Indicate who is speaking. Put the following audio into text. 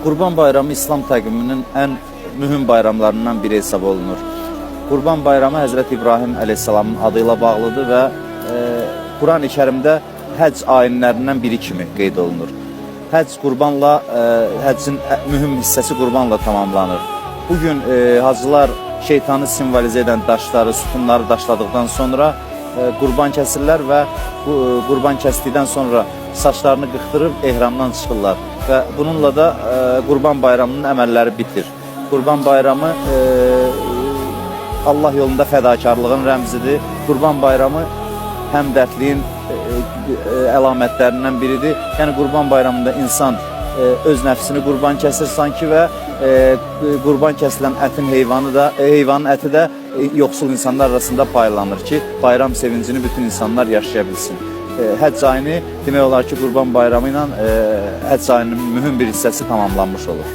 Speaker 1: Qurban Bayramı İslam təqviminin ən mühüm bayramlarından biri hesab olunur. Qurban Bayramı Həzrət İbrahim əleyhissalamın adıyla bağlıdır və Quran-ı Kərimdə həcc ayinlərindən biri kimi qeyd olunur. Həcc qurbanla, həccin mühüm hissəsi qurbanla tamamlanır. Bugün hacılar şeytanı simvolizə edən daşları, sütunları daşladıqdan sonra qurban kəsirlər və qurban kəsdikdən sonra saçlarını qıxdırıb ehramdan çıxırlar və bununla da Qurban Bayramının əməlləri bitir. Qurban Bayramı Allah yolunda fədakarlığın rəmzidir. Qurban Bayramı həmdərtliyin əlamətlərindən biridir. Yəni Qurban Bayramında insan öz nəfsini qurban kəsir sanki və qurban kəsilən ətin heyvanın əti də yoxsul insanlar arasında paylanır ki, bayram sevincini bütün insanlar yaşaya bilsin. Həcc ayini demək olar ki, Qurban Bayramı ilə həcc ayının mühüm bir hissəsi tamamlanmış olur.